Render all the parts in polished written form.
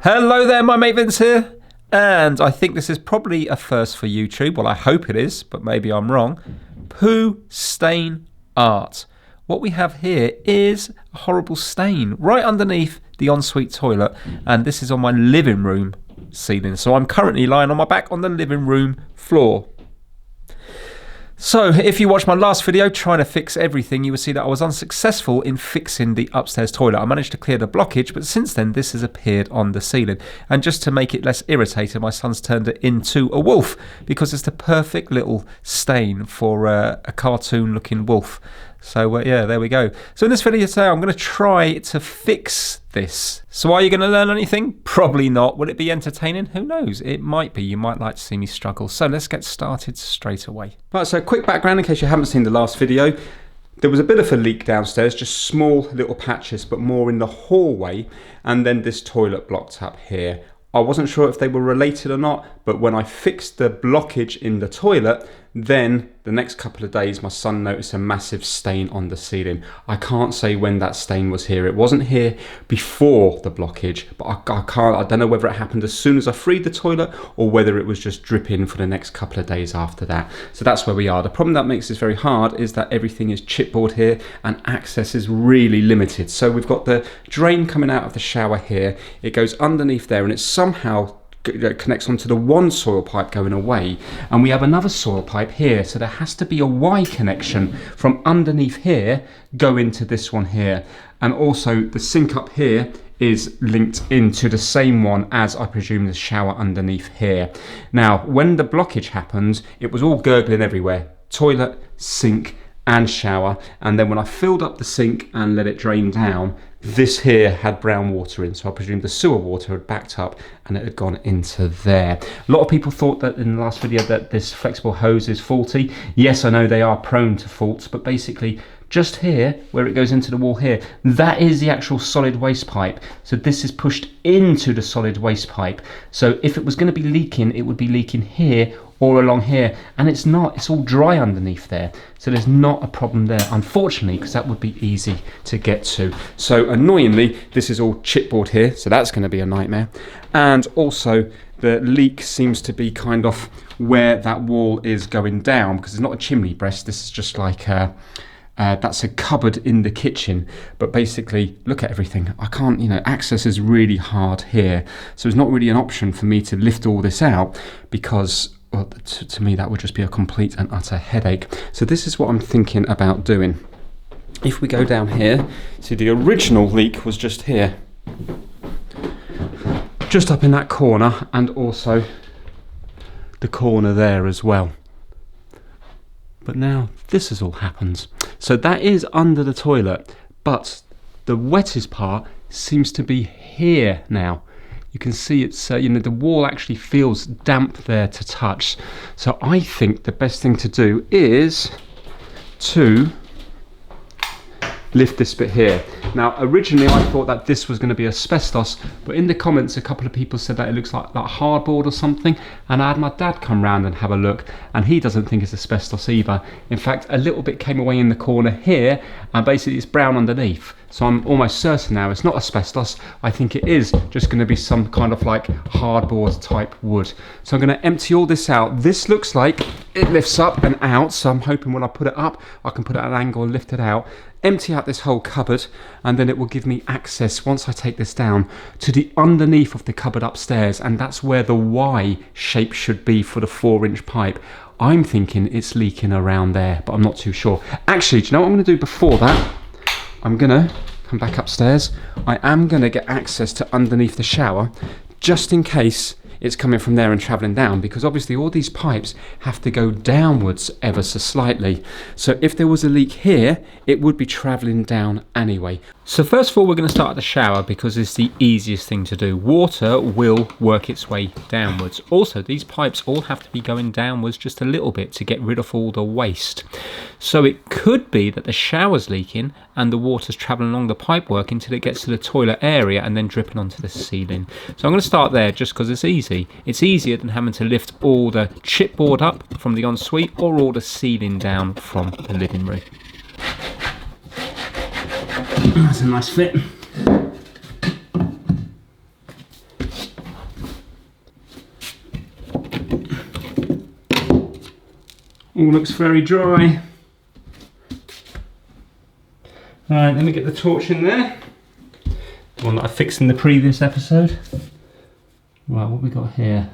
Hello there, my mate Vince here, and I think this is probably a first for YouTube. Well, I hope it is, but maybe I'm wrong. Poo stain art. What we have here is a horrible stain right underneath the ensuite toilet, and this is on my living room ceiling. So I'm currently lying on my back on the living room floor. So if you watched my last video trying to fix everything, you will see that I was unsuccessful in fixing the upstairs toilet. I managed to clear the blockage, but since then this has appeared on the ceiling. And just to make it less irritating, my son's turned it into a wolf, because it's the perfect little stain for a cartoon looking wolf. So yeah, there we go. So in this video today, I'm going to try to fix this. So are you going to learn anything? Probably not. Will it be entertaining? Who knows? It might be. You might like to see me struggle. So let's get started straight away. Right, so quick background in case you haven't seen the last video. There was a bit of a leak downstairs, just small little patches, but more in the hallway, and then this toilet blocked up here. I wasn't sure if they were related or not, but when I fixed the blockage in the toilet, then the next couple of days my son noticed a massive stain on the ceiling. I can't say when that stain was here. It wasn't here before the blockage, but I don't know whether it happened as soon as I freed the toilet or whether it was just dripping for the next couple of days after that. So that's where we are. The problem that makes this very hard is that everything is chipboard here and access is really limited. So we've got the drain coming out of the shower here. It goes underneath there and it somehow connects onto the one soil pipe going away, and we have another soil pipe here, so there has to be a Y connection from underneath here going to this one here, and also the sink up here is linked into the same one as I presume the shower underneath here. Now when the blockage happened, it was all gurgling everywhere, toilet, sink and shower, and then when I filled up the sink and let it drain down, this here had brown water in, so I presume the sewer water had backed up and it had gone into there. A lot of people thought that in the last video that this flexible hose is faulty. Yes, I know they are prone to faults, but basically just here where it goes into the wall here, that is the actual solid waste pipe. So this is pushed into the solid waste pipe. So if it was going to be leaking, it would be leaking here or along here, and it's not. It's all dry underneath there, so there's not a problem there, unfortunately, because that would be easy to get to. So annoyingly, this is all chipboard here, so that's going to be a nightmare. And also the leak seems to be kind of where that wall is going down, because it's not a chimney breast. This is just like that's a cupboard in the kitchen, but basically look at everything. I can't, access is really hard here, so it's not really an option for me to lift all this out, because well, to me that would just be a complete and utter headache. So this is what I'm thinking about doing. If we go down here, see the original leak was just here, just up in that corner, and also the corner there as well. But now this has all happened. So that is under the toilet, but the wettest part seems to be here now. You can see it's, the wall actually feels damp there to touch. So I think the best thing to do is to lift this bit here. Now originally I thought that this was going to be asbestos, but in the comments a couple of people said that it looks like hardboard or something, and I had my dad come round and have a look, and he doesn't think it's asbestos either. In fact, a little bit came away in the corner here, and basically it's brown underneath. So I'm almost certain now it's not asbestos. I think it is just going to be some kind of like hardboard type wood. So I'm going to empty all this out. This looks like it lifts up and out, so I'm hoping when I put it up I can put it at an angle and lift it out, empty out this whole cupboard, and then it will give me access, once I take this down, to the underneath of the cupboard upstairs, and that's where the Y shape should be for the 4-inch pipe. I'm thinking it's leaking around there, but I'm not too sure. Actually, do you know what I'm going to do before that? I'm going to come back upstairs. I am going to get access to underneath the shower, just in case it's coming from there and travelling down, because obviously all these pipes have to go downwards ever so slightly. So if there was a leak here, it would be travelling down anyway. So first of all, we're going to start at the shower because it's the easiest thing to do. Water will work its way downwards. Also, these pipes all have to be going downwards just a little bit to get rid of all the waste. So it could be that the shower's leaking and the water's travelling along the pipework until it gets to the toilet area and then dripping onto the ceiling. So I'm going to start there just because it's easy. It's easier than having to lift all the chipboard up from the ensuite or all the ceiling down from the living room. That's a nice fit. All looks very dry. Alright, let me get the torch in there. The one that I fixed in the previous episode. Right, what we got here?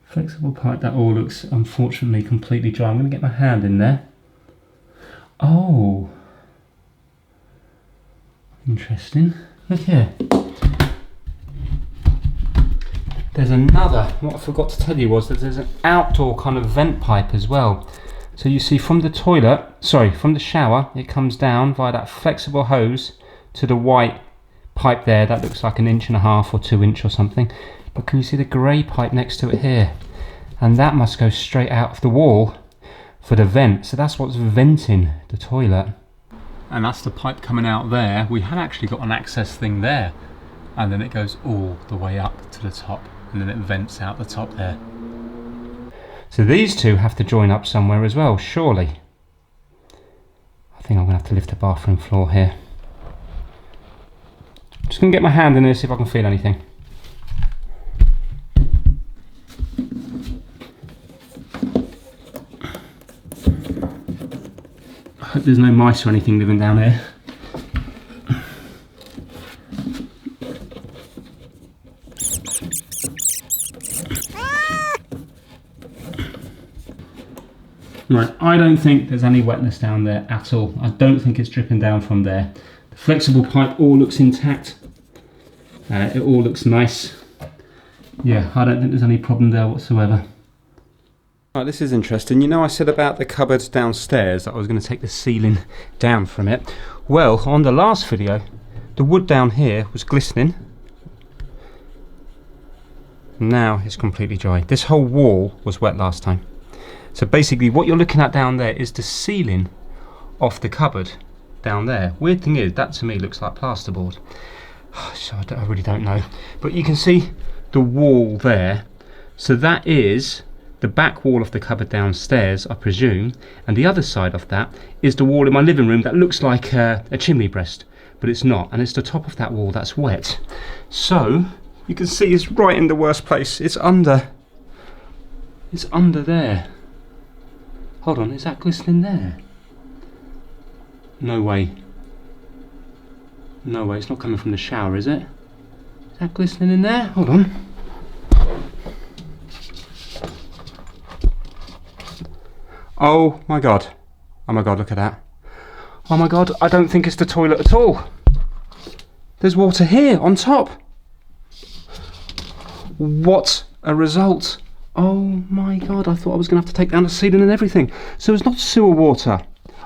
Flexible pipe, that all looks unfortunately completely dry. I'm going to get my hand in there. Oh, interesting. Look here. There's another, what I forgot to tell you was that there's an outdoor kind of vent pipe as well. So you see from the toilet, from the shower, it comes down via that flexible hose to the white pipe there. That looks like 1.5 inches or 2 inch or something. But can you see the grey pipe next to it here? And that must go straight out of the wall for the vent. So that's what's venting the toilet. And that's the pipe coming out there. We had actually got an access thing there. And then it goes all the way up to the top. And then it vents out the top there. So these two have to join up somewhere as well, surely. I think I'm going to have to lift the bathroom floor here. Just going to get my hand in there, see if I can feel anything. I hope there's no mice or anything living down here. Right, I don't think there's any wetness down there at all. I don't think it's dripping down from there. The flexible pipe all looks intact. It all looks nice. Yeah, I don't think there's any problem there whatsoever. Right, this is interesting. You know, I said about the cupboard downstairs that I was going to take the ceiling down from it. Well, on the last video, the wood down here was glistening. Now it's completely dry. This whole wall was wet last time. So basically what you're looking at down there is the ceiling off the cupboard down there. Weird thing is, that to me looks like plasterboard. So I really don't know. But you can see the wall there. So that is the back wall of the cupboard downstairs, I presume. And the other side of that is the wall in my living room that looks like a chimney breast. But it's not. And it's the top of that wall that's wet. So you can see it's right in the worst place. It's under there. Hold on, is that glistening there? No way. No way, it's not coming from the shower, is it? Is that glistening in there? Hold on. Oh my god. Oh my god, look at that. Oh my god, I don't think it's the toilet at all. There's water here on top. What a result. Oh my god, I thought I was going to have to take down the ceiling and everything. So it's not sewer water.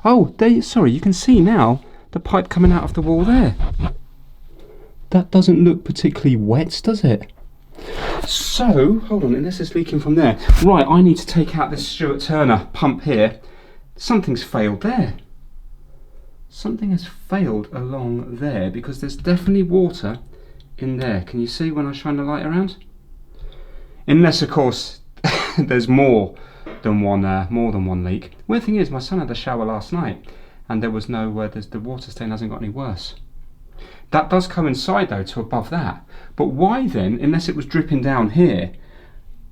Oh, sorry, you can see now the pipe coming out of the wall there. That doesn't look particularly wet, does it? So, hold on, unless it's leaking from there. Right, I need to take out this Stuart Turner pump here. Something's failed there. Something has failed along there because there's definitely water in there. Can you see when I shine the light around? Unless, of course, there's more than one leak. Weird thing is, my son had a shower last night, and there was no. The water stain hasn't got any worse. That does coincide though to above that. But why then, unless it was dripping down here,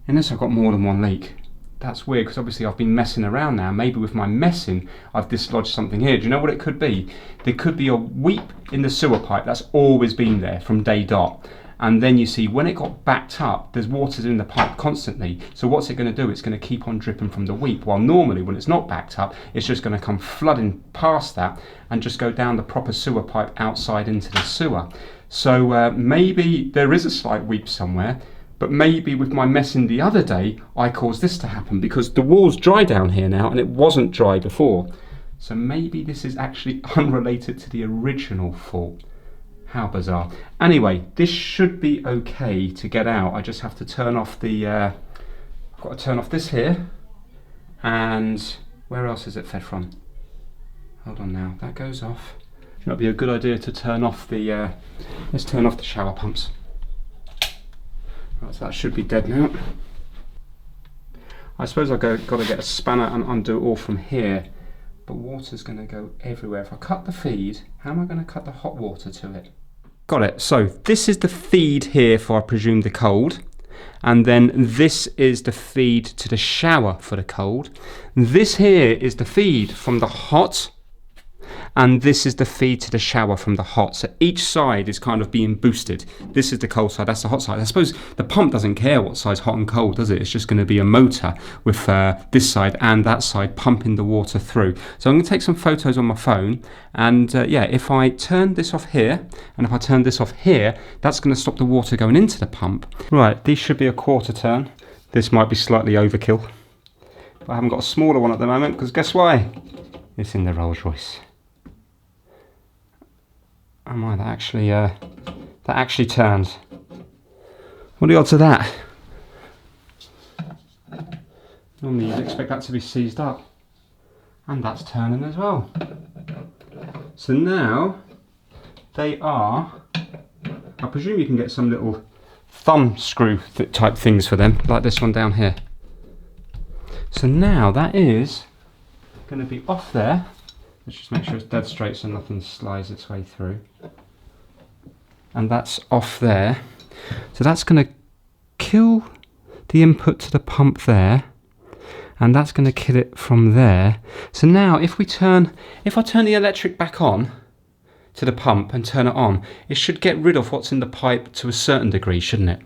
unless I've got more than one leak? That's weird because obviously I've been messing around now. Maybe with my messing, I've dislodged something here. Do you know what it could be? There could be a weep in the sewer pipe that's always been there from day dot. And then you see when it got backed up, there's water in the pipe constantly. So what's it going to do? It's going to keep on dripping from the weep. While normally when it's not backed up, it's just going to come flooding past that and just go down the proper sewer pipe outside into the sewer. So maybe there is a slight weep somewhere, but maybe with my messing the other day, I caused this to happen because the wall's dry down here now and it wasn't dry before. So maybe this is actually unrelated to the original fault. How bizarre. Anyway, this should be okay to get out. I just have to turn off the, I've got to turn off this here. And where else is it fed from? Hold on now, that goes off. It might be a good idea to turn off the, let's turn off the shower pumps. Right, so that should be dead now. I suppose I've got to get a spanner and undo it all from here. But water's going to go everywhere. If I cut the feed, how am I going to cut the hot water to it? Got it. So this is the feed here for, I presume, the cold. And then this is the feed to the shower for the cold. This here is the feed from the hot. And this is the feed to the shower from the hot. So each side is kind of being boosted. This is the cold side, that's the hot side. I suppose the pump doesn't care what side's hot and cold, does it? It's just going to be a motor with this side and that side pumping the water through. So I'm going to take some photos on my phone. And yeah, if I turn this off here, and if I turn this off here, that's going to stop the water going into the pump. Right, these should be a quarter turn. This might be slightly overkill. But I haven't got a smaller one at the moment, because guess why? It's in the Rolls Royce. Oh my, that actually turns. What are the odds of that? Normally you'd expect that to be seized up. And that's turning as well. So now, they are, I presume you can get some little thumb screw type things for them, like this one down here. So now that is going to be off there. Let's just make sure it's dead straight so nothing slides its way through. And that's off there. So that's going to kill the input to the pump there. And that's going to kill it from there. So now if I turn the electric back on to the pump and turn it on, it should get rid of what's in the pipe to a certain degree, shouldn't it?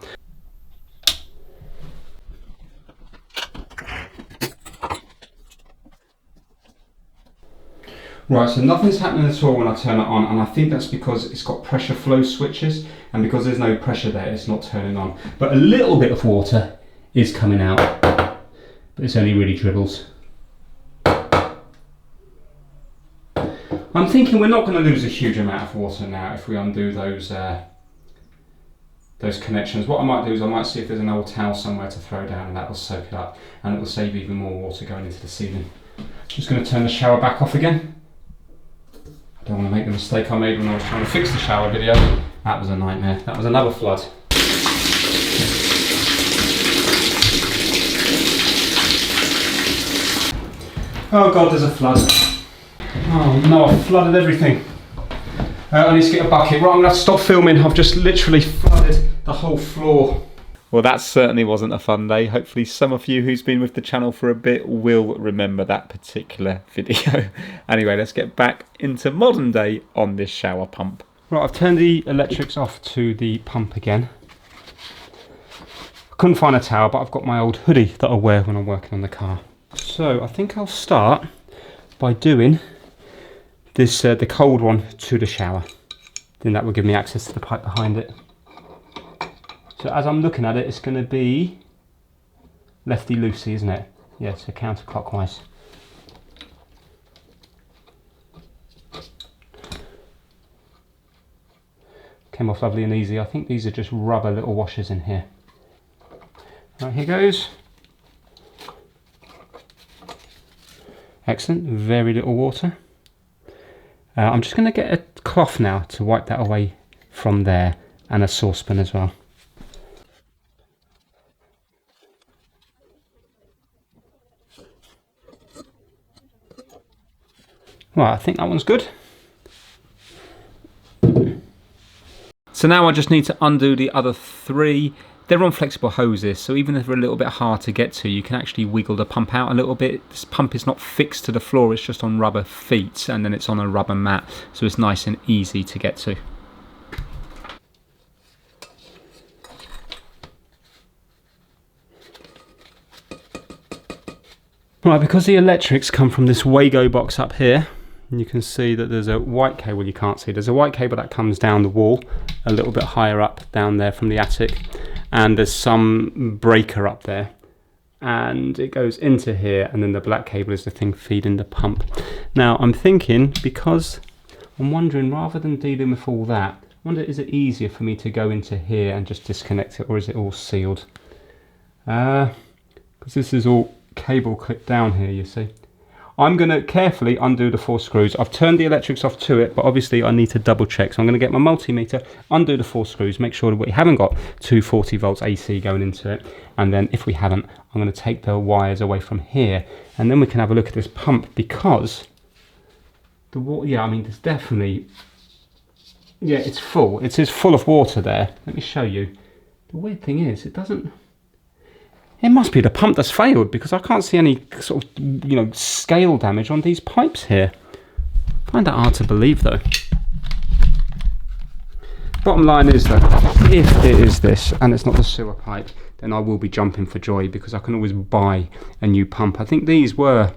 Right, so nothing's happening at all when I turn it on, and I think that's because it's got pressure flow switches, and because there's no pressure there, it's not turning on. But a little bit of water is coming out, but it's only really dribbles. I'm thinking we're not going to lose a huge amount of water now if we undo those connections. What I might do is I might see if there's an old towel somewhere to throw down, and that will soak it up, and it will save even more water going into the ceiling. Just going to turn the shower back off again. I don't want to make the mistake I made when I was trying to fix the shower video. That was a nightmare. That was another flood. Oh God, there's a flood. Oh no, I've flooded everything. I need to get a bucket. Right, I'm going to have to stop filming. I've just literally flooded the whole floor. Well, that certainly wasn't a fun day. Hopefully some of you who's been with the channel for a bit will remember that particular video. Anyway, let's get back into modern day on this shower pump. Right, I've turned the electrics off to the pump again. I couldn't find a towel, but I've got my old hoodie that I wear when I'm working on the car. So I think I'll start by doing this, the cold one to the shower. Then that will give me access to the pipe behind it. So as I'm looking at it, it's going to be lefty-loosey, isn't it? Yeah, so counterclockwise. Came off lovely and easy. I think these are just rubber little washers in here. Right, here goes. Excellent, very little water. I'm just going to get a cloth now to wipe that away from there, and a saucepan as well. Right, I think that one's good. So now I just need to undo the other three. They're on flexible hoses, so even if they're a little bit hard to get to, you can actually wiggle the pump out a little bit. This pump is not fixed to the floor, it's just on rubber feet, and then it's on a rubber mat, so it's nice and easy to get to. Right, because the electrics come from this Wago box up here, and you can see that there's a white cable, you can't see, there's a white cable that comes down the wall a little bit higher up down there from the attic, and there's some breaker up there, and it goes into here, and then the black cable is the thing feeding the pump. Now I'm thinking, because I'm wondering, rather than dealing with all that, wonder, is it easier for me to go into here and just disconnect it, or is it all sealed? Because this is all cable clipped down here, you see. I'm going to carefully undo the 4 screws. I've turned the electrics off to it, but obviously I need to double check. So I'm going to get my multimeter, undo the 4 screws, make sure that we haven't got 240 volts AC going into it. And then if we haven't, I'm going to take the wires away from here. And then we can have a look at this pump, because the water, yeah, I mean, there's definitely, yeah, it's full. It is full of water there. Let me show you. The weird thing is, it must be the pump that's failed, because I can't see any sort of, scale damage on these pipes here. I find that hard to believe, though. Bottom line is that if it is this and it's not the sewer pipe, then I will be jumping for joy, because I can always buy a new pump. I think these were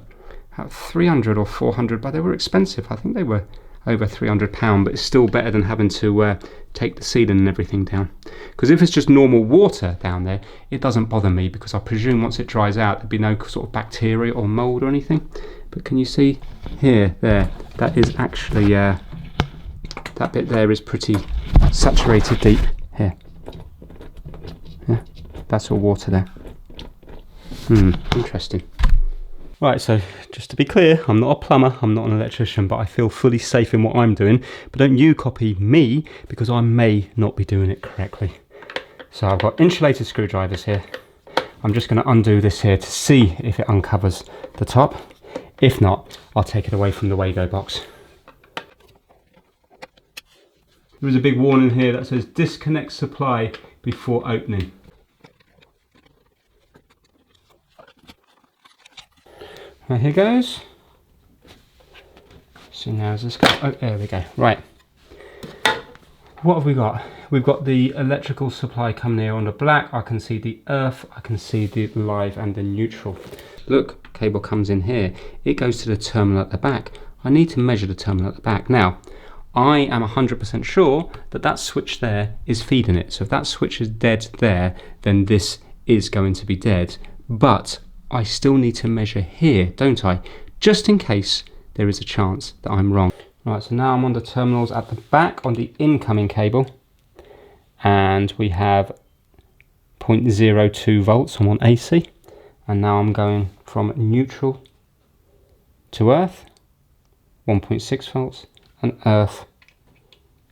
about 300 or 400, but they were expensive. I think they were over £300, but it's still better than having to take the ceiling and everything down. Because if it's just normal water down there, it doesn't bother me, because I presume once it dries out there'd be no sort of bacteria or mold or anything. But can you see here, there, that is actually that bit there is pretty saturated deep here. Yeah, that's all water there. Interesting. Right, so just to be clear, I'm not a plumber, I'm not an electrician, but I feel fully safe in what I'm doing. But don't you copy me, because I may not be doing it correctly. So I've got insulated screwdrivers here. I'm just going to undo this here to see if it uncovers the top. If not, I'll take it away from the Wago box. There is a big warning here that says disconnect supply before opening. Right, here goes. So now is this go? Oh, there we go. Right. What have we got? We've got the electrical supply coming here on the black. I can see the earth. I can see the live and the neutral. Look, cable comes in here. It goes to the terminal at the back. I need to measure the terminal at the back. Now, I am 100% sure that that switch there is feeding it. So if that switch is dead there, then this is going to be dead. But I still need to measure here, don't I? Just in case there is a chance that I'm wrong. Right, so now I'm on the terminals at the back on the incoming cable. And we have 0.02 volts. I'm on AC. And now I'm going from neutral to earth, 1.6 volts. And earth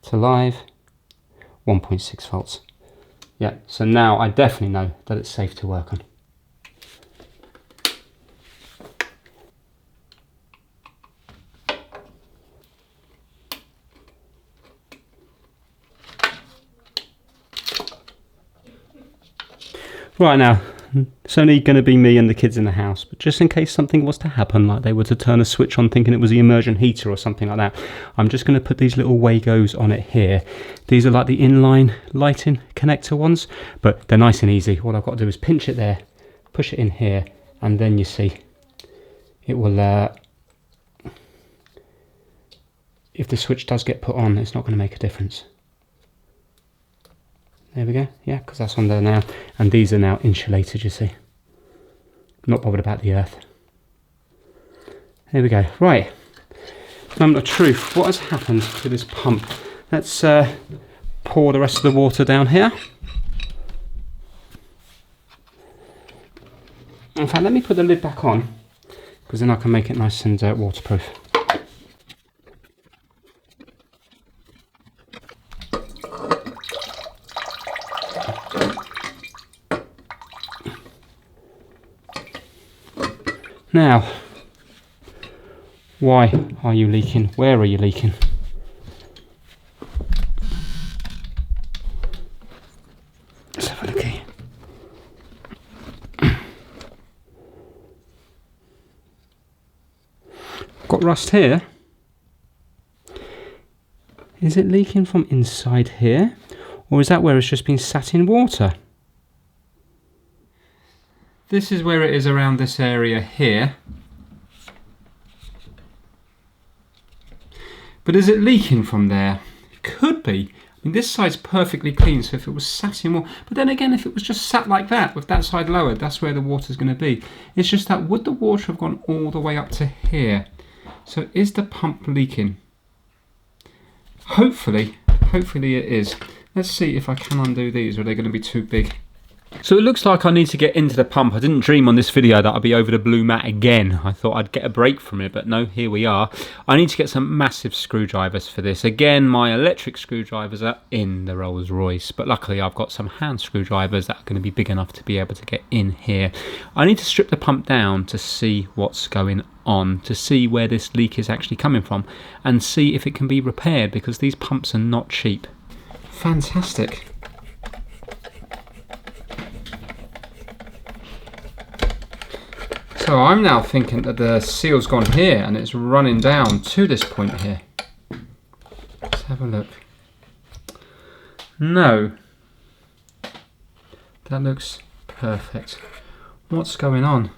to live, 1.6 volts. Yeah, so now I definitely know that it's safe to work on. Right, now, it's only going to be me and the kids in the house, but just in case something was to happen, like they were to turn a switch on thinking it was the immersion heater or something like that, I'm just going to put these little Wagos on it here. These are like the inline lighting connector ones, but they're nice and easy. All I've got to do is pinch it there, push it in here, and then you see it will, if the switch does get put on, it's not going to make a difference. There we go, yeah, because that's on there now. And these are now insulated, you see. Not bothered about the earth. There we go, right. Moment of truth, what has happened to this pump? Let's pour the rest of the water down here. In fact, let me put the lid back on, because then I can make it nice and waterproof. Now, why are you leaking? Where are you leaking? Let's have a look here. Got rust here. Is it leaking from inside here? Or is that where it's just been sat in water? This is where it is around this area here. But is it leaking from there? It could be. I mean, this side's perfectly clean, so if it was sat in water... But then again, if it was just sat like that, with that side lowered, that's where the water's going to be. It's just that, would the water have gone all the way up to here? So is the pump leaking? Hopefully hopefully it is. Let's see if I can undo these, or are they going to be too big? So it looks like I need to get into the pump. I didn't dream on this video that I'd be over the blue mat again. I thought I'd get a break from it, but no, here we are. I need to get some massive screwdrivers for this. Again, my electric screwdrivers are in the Rolls Royce, but luckily I've got some hand screwdrivers that are going to be big enough to be able to get in here. I need to strip the pump down to see what's going on, to see where this leak is actually coming from, and see if it can be repaired, because these pumps are not cheap. Fantastic. So I'm now thinking that the seal's gone here and it's running down to this point here. Let's have a look. No. That looks perfect. What's going on?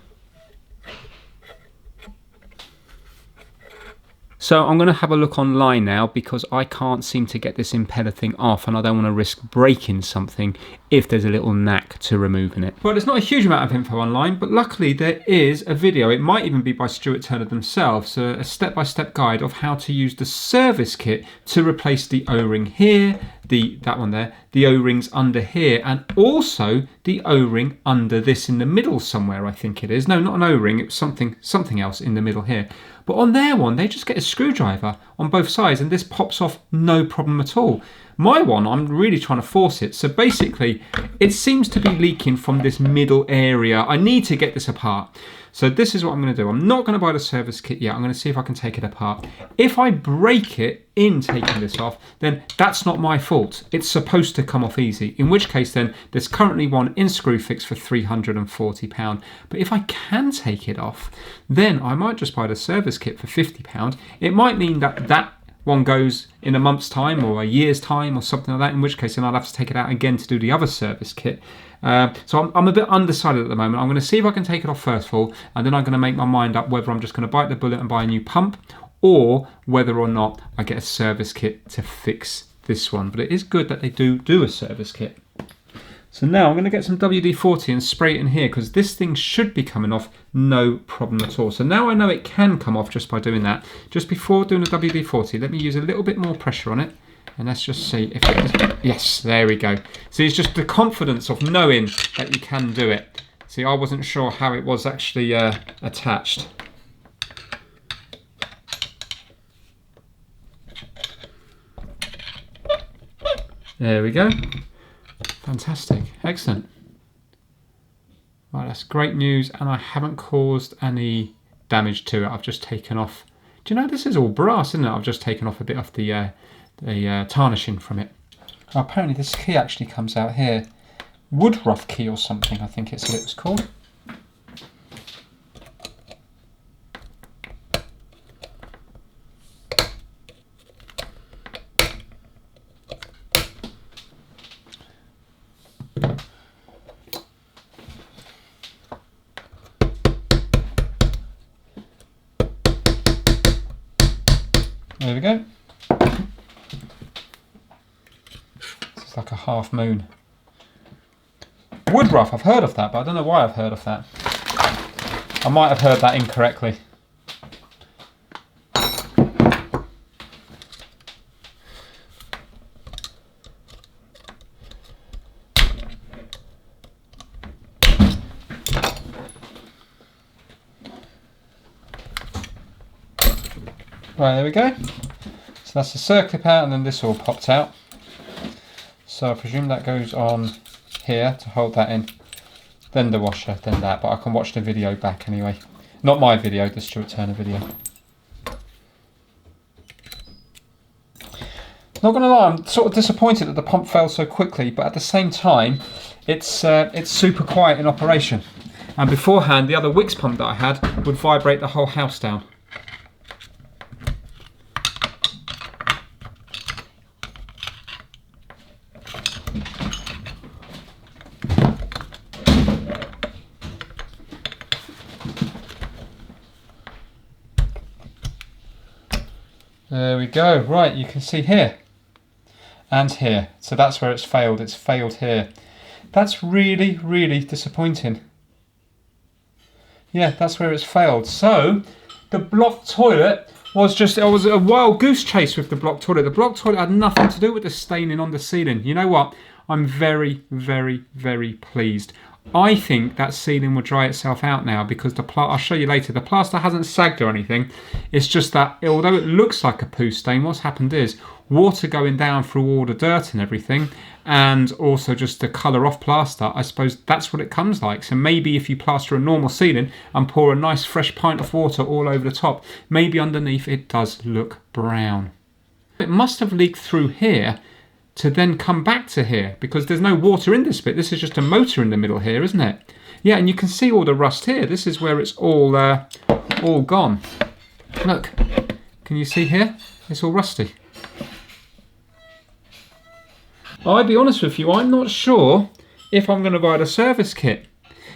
So I'm going to have a look online now, because I can't seem to get this impeller thing off, and I don't want to risk breaking something if there's a little knack to removing it. Well, there's not a huge amount of info online, but luckily there is a video. It might even be by Stuart Turner themselves, a step-by-step guide of how to use the service kit to replace the O-ring here, that one there, the O-rings under here, and also the O-ring under this in the middle somewhere, I think it is. No, not an O-ring, it was something else in the middle here. But on their one, they just get a screwdriver on both sides and this pops off no problem at all. My one, I'm really trying to force it. So basically, it seems to be leaking from this middle area. I need to get this apart. So this is what I'm going to do. I'm not going to buy the service kit yet. I'm going to see if I can take it apart. If I break it in taking this off, then that's not my fault. It's supposed to come off easy. In which case then, there's currently one in Screwfix for £340. But if I can take it off, then I might just buy the service kit for £50. It might mean that that one goes in a month's time or a year's time or something like that, in which case then I'll have to take it out again to do the other service kit. So I'm a bit undecided at the moment. I'm going to see if I can take it off first of all, and then I'm going to make my mind up whether I'm just going to bite the bullet and buy a new pump, or whether or not I get a service kit to fix this one. But it is good that they do a service kit. So now I'm going to get some WD-40 and spray it in here, because this thing should be coming off no problem at all. So now I know it can come off just by doing that. Just before doing the WD-40, let me use a little bit more pressure on it. And let's just see if it is. Yes, there we go. See, it's just the confidence of knowing that you can do it. See, I wasn't sure how it was actually attached. There we go. Fantastic. Excellent. Right, that's great news, and I haven't caused any damage to it. I've just taken off. Do you know, this is all brass, isn't it? I've just taken off a bit of the tarnishing from it. Oh, apparently this key actually comes out here. Woodruff key or something, I think it's what it was called. There we go. It's like a half moon. Woodruff, I've heard of that, but I don't know why I've heard of that. I might have heard that incorrectly. Right, there we go. So that's the circlip out, and then this all popped out. So I presume that goes on here to hold that in. Then the washer, then that. But I can watch the video back anyway. Not my video, the Stuart Turner video. Not gonna lie, I'm sort of disappointed that the pump failed so quickly, but at the same time, it's super quiet in operation. And beforehand, the other Wix pump that I had would vibrate the whole house down. There we go. Right, you can see here and here. So that's where it's failed. It's failed here. That's really, really disappointing. Yeah, that's where it's failed. So the block toilet was a wild goose chase with the block toilet. The block toilet had nothing to do with the staining on the ceiling. You know what? I'm very, very, very pleased. I think that ceiling will dry itself out now because I'll show you later, the plaster hasn't sagged or anything. It's just that although it looks like a poo stain, what's happened is water going down through all the dirt and everything, and also just the colour off plaster. I suppose that's what it comes like. So maybe if you plaster a normal ceiling and pour a nice fresh pint of water all over the top, maybe underneath it does look brown. It must have leaked through here to then come back to here because there's no water in this bit. This is just a motor in the middle here, isn't it? Yeah, and you can see all the rust here. This is where it's all gone. Look, can you see here? It's all rusty. I'll be honest with you, I'm not sure if I'm going to buy the service kit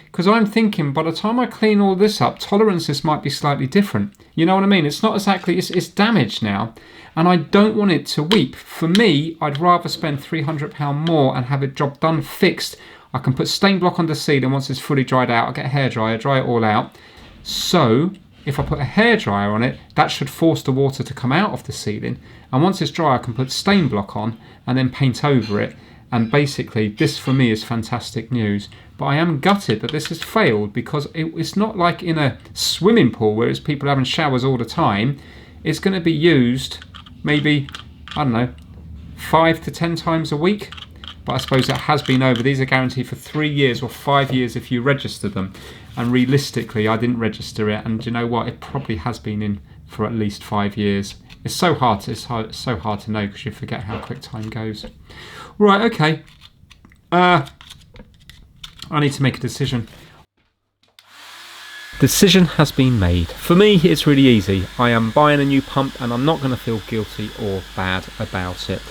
because I'm thinking by the time I clean all this up, tolerances might be slightly different. You know what I mean? It's not exactly, it's damaged now. And I don't want it to weep. For me, I'd rather spend £300 more and have it job done, fixed. I can put stain block on the ceiling once it's fully dried out. I'll get a hairdryer, dry it all out. So if I put a hairdryer on it, that should force the water to come out of the ceiling. And once it's dry, I can put stain block on and then paint over it. And basically, this for me is fantastic news. But I am gutted that this has failed because it's not like in a swimming pool where it's people having showers all the time. It's going to be used maybe, I don't know, 5 to 10 times a week. But I suppose that has been over. These are guaranteed for 3 years or 5 years if you register them. And realistically, I didn't register it. And you know what? It probably has been in for at least 5 years. It's so hard to know because you forget how quick time goes. Right, okay. I need to make a decision. Decision has been made. For me, it's really easy. I am buying a new pump and I'm not going to feel guilty or bad about it.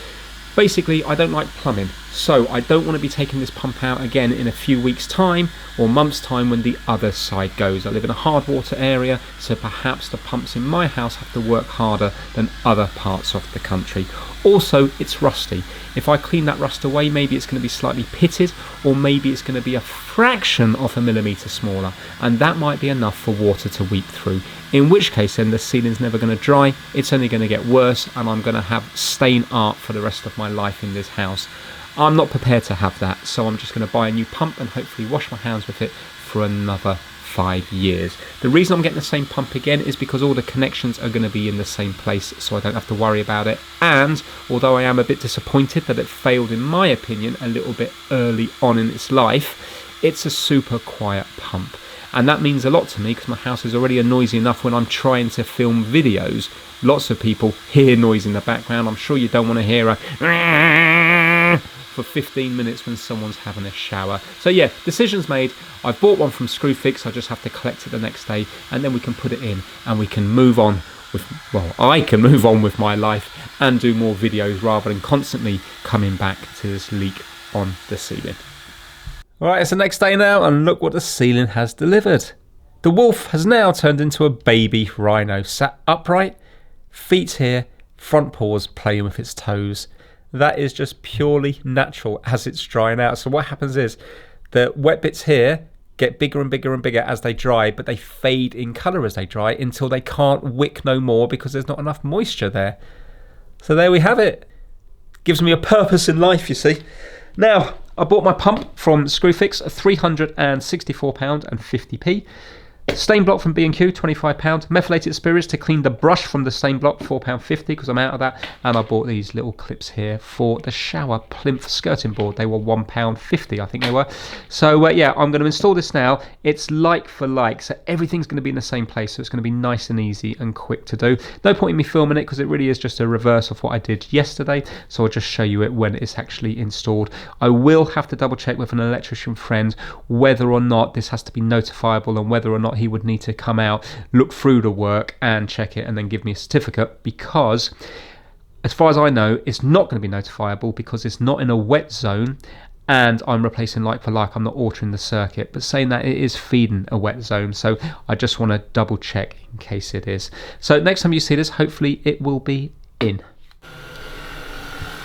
Basically, I don't like plumbing, so I don't want to be taking this pump out again in a few weeks' time or months' time when the other side goes. I live in a hard water area, so perhaps the pumps in my house have to work harder than other parts of the country. Also, it's rusty. If I clean that rust away, maybe it's going to be slightly pitted, or maybe it's going to be a fraction of a millimetre smaller, and that might be enough for water to weep through. In which case then the ceiling's never going to dry, it's only going to get worse, and I'm going to have stain art for the rest of my life in this house. I'm not prepared to have that, so I'm just going to buy a new pump and hopefully wash my hands with it for another 5 years. The reason I'm getting the same pump again is because all the connections are going to be in the same place, so I don't have to worry about it. And although I am a bit disappointed that it failed, in my opinion, a little bit early on in its life, it's a super quiet pump. And that means a lot to me because my house is already noisy enough when I'm trying to film videos. Lots of people hear noise in the background. I'm sure you don't want to hear a for 15 minutes when someone's having a shower. So yeah, decision's made. I've bought one from Screwfix. I just have to collect it the next day and then we can put it in and we can move on with, well, I can move on with my life and do more videos rather than constantly coming back to this leak on the ceiling. Alright, it's the next day now and look what the ceiling has delivered. The wolf has now turned into a baby rhino, sat upright, feet here, front paws playing with its toes. That is just purely natural as it's drying out. So what happens is the wet bits here get bigger and bigger and bigger as they dry, but they fade in colour as they dry until they can't wick no more because there's not enough moisture there. So there we have it. Gives me a purpose in life, you see. Now, I bought my pump from Screwfix, £364.50. Stain block from B&Q, £25. Methylated spirits to clean the brush from the stain block, £4.50 because I'm out of that. And I bought these little clips here for the shower plinth skirting board. They were £1.50, I think they were. So yeah, I'm going to install this now. It's like for like, so everything's going to be in the same place. So it's going to be nice and easy and quick to do. No point in me filming it because it really is just a reverse of what I did yesterday. So I'll just show you it when it's actually installed. I will have to double check with an electrician friend whether or not this has to be notifiable and whether or not he would need to come out, look through the work and check it and then give me a certificate, because as far as I know it's not going to be notifiable because it's not in a wet zone and I'm replacing like for like. I'm not altering the circuit, but saying that it is feeding a wet zone, so I just want to double check in case it is. So next time you see this, hopefully it will be in.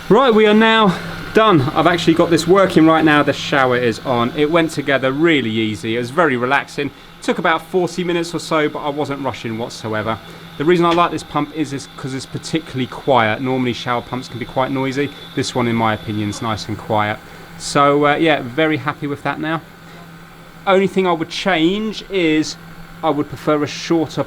Right, we are now done. I've actually got this working right now. The shower is on. It went together really easy. It was very relaxing. Took about 40 minutes or so, but I wasn't rushing whatsoever. The reason I like this pump is because it's particularly quiet. Normally shower pumps can be quite noisy. This one, in my opinion, is nice and quiet. So yeah, very happy with that now. Only thing I would change is I would prefer a shorter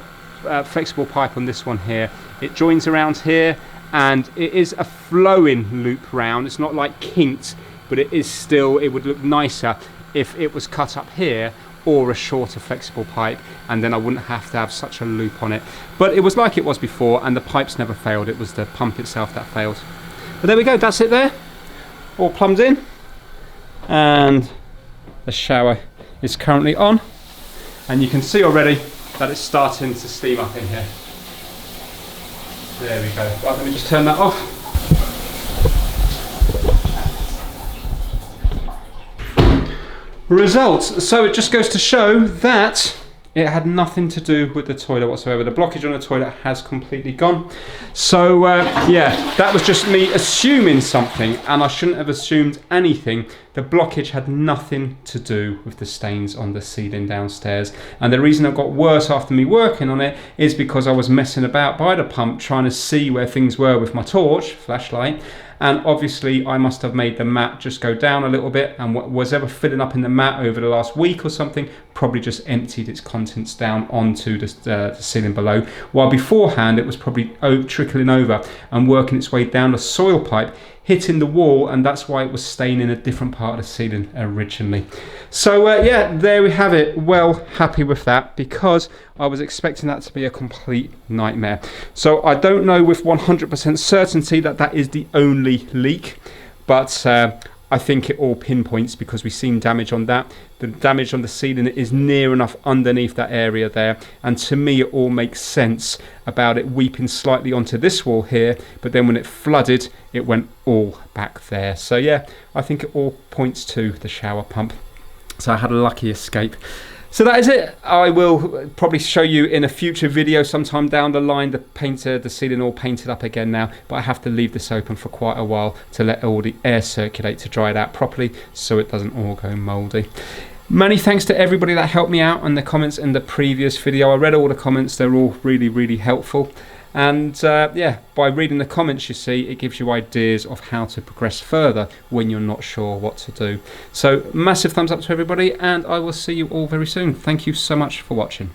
flexible pipe on this one here. It joins around here, and it is a flowing loop round. It's not like kinked, but it is still, it would look nicer if it was cut up here, or a shorter flexible pipe, and then I wouldn't have to have such a loop on it. But it was like it was before, and the pipes never failed. It was the pump itself that failed. But there we go, that's it there. All plumbed in, and the shower is currently on, and you can see already that it's starting to steam up in here. There we go. Right, let me just turn that off. Results. So it just goes to show that it had nothing to do with the toilet whatsoever. The blockage on the toilet has completely gone. So yeah, that was just me assuming something, and I shouldn't have assumed anything. The blockage had nothing to do with the stains on the ceiling downstairs. And the reason it got worse after me working on it is because I was messing about by the pump trying to see where things were with my torch, flashlight. And obviously I must have made the mat just go down a little bit, and what was ever filling up in the mat over the last week or something probably just emptied its contents down onto the ceiling below, while beforehand it was probably trickling over and working its way down the soil pipe, hitting the wall, and that's why it was staining a different part of the ceiling originally. So yeah, there we have it. Well, happy with that, because I was expecting that to be a complete nightmare. So I don't know with 100% certainty that that is the only leak, but I think it all pinpoints, because we've seen damage on that. The damage on the ceiling is near enough underneath that area there, and to me it all makes sense about it weeping slightly onto this wall here, but then when it flooded it went all back there. So yeah, I think it all points to the shower pump. So I had a lucky escape. So that is it. I will probably show you in a future video sometime down the line the ceiling all painted up again now, but I have to leave this open for quite a while to let all the air circulate to dry it out properly so it doesn't all go mouldy. Many thanks to everybody that helped me out on the comments in the previous video. I read all the comments, they're all really helpful. And yeah, by reading the comments, you see, it gives you ideas of how to progress further when you're not sure what to do. So massive thumbs up to everybody, and I will see you all very soon. Thank you so much for watching.